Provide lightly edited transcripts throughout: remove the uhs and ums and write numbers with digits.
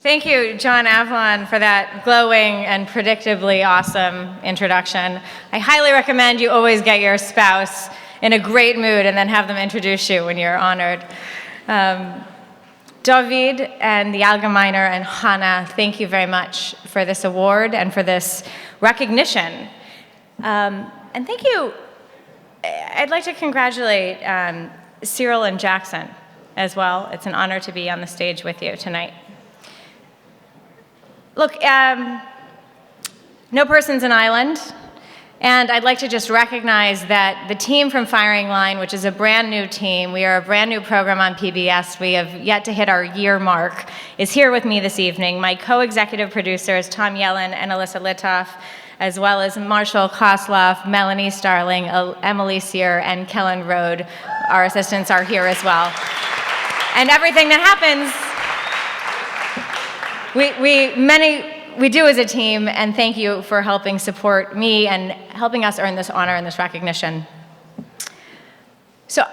Thank you, John Avlon, for that glowing and predictably awesome introduction. I highly recommend you always get your spouse in a great mood and then have them introduce you when you're honored. David and the Algemeiner and Hannah, thank you very much for this award and for this recognition. And thank you. I'd like to congratulate Cyril and Jackson as well. It's an honor to be on the stage with you tonight. Look, no person's an island, and I'd like to just recognize that the team from Firing Line, which is a brand new team, we are a brand new program on PBS, we have yet to hit our year mark, is here with me this evening. My co-executive producers, Tom Yellen and Alyssa Litoff, as well as Marshall Kosloff, Melanie Starling, Emily Sear, and Kellen Rode, our assistants, are here as well. And everything that happens, we do as a team, and thank you for helping support me and helping us earn this honor and this recognition. So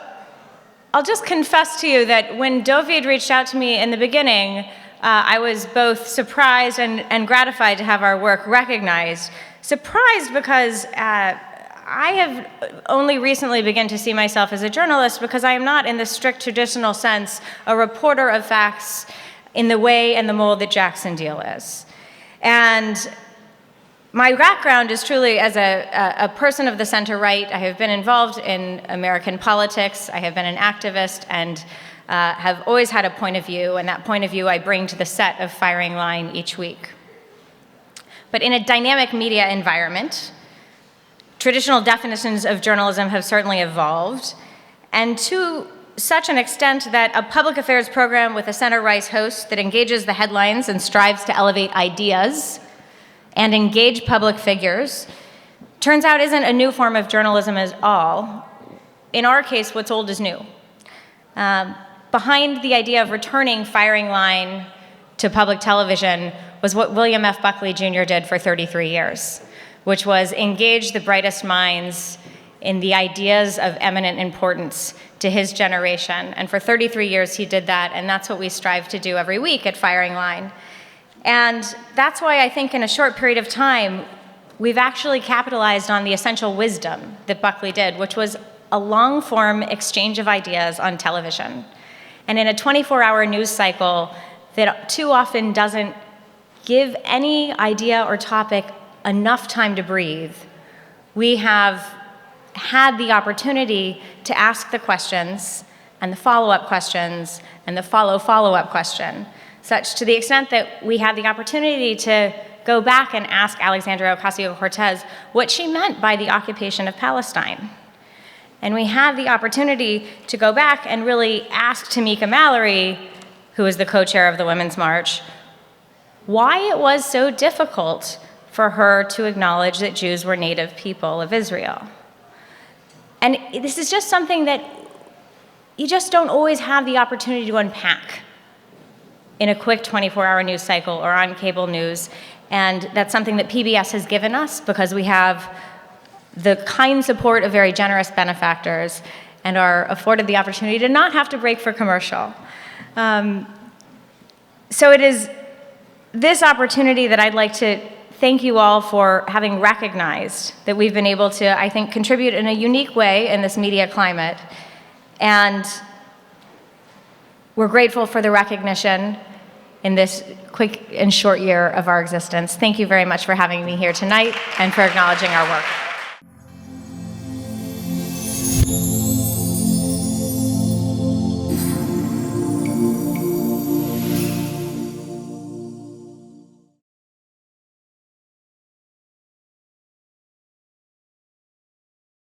I'll just confess to you that when David reached out to me in the beginning, I was both surprised and gratified to have our work recognized. Surprised because I have only recently begun to see myself as a journalist because I am not, in the strict traditional sense, a reporter of facts in the way and the mold that Jackson Deal is. And my background is truly as a person of the center-right. I have been involved in American politics. I have been an activist and have always had a point of view, and that point of view I bring to the set of Firing Line each week. But in a dynamic media environment, traditional definitions of journalism have certainly evolved, and to such an extent that a public affairs program with a center-right host that engages the headlines and strives to elevate ideas and engage public figures turns out isn't a new form of journalism at all. In our case, what's old is new. Behind the idea of returning Firing Line to public television was what William F. Buckley Jr. did for 33 years, which was engage the brightest minds in the ideas of eminent importance to his generation. And for 33 years he did that, and that's what we strive to do every week at Firing Line. And that's why I think in a short period of time, we've actually capitalized on the essential wisdom that Buckley did, which was a long-form exchange of ideas on television. And in a 24-hour news cycle that too often doesn't give any idea or topic enough time to breathe, we have had the opportunity to ask the questions and the follow-up questions and the follow-up question, such to the extent that we had the opportunity to go back and ask Alexandria Ocasio-Cortez what she meant by the occupation of Palestine. And we had the opportunity to go back and really ask Tamika Mallory, who is the co-chair of the Women's March, why it was so difficult for her to acknowledge that Jews were native people of Israel. And this is just something that you just don't always have the opportunity to unpack in a quick 24-hour news cycle or on cable news. And that's something that PBS has given us because we have the kind support of very generous benefactors and are afforded the opportunity to not have to break for commercial. So it is this opportunity that I'd like to thank you all for having recognized that we've been able to, I think, contribute in a unique way in this media climate. And we're grateful for the recognition in this quick and short year of our existence. Thank you very much for having me here tonight and for acknowledging our work.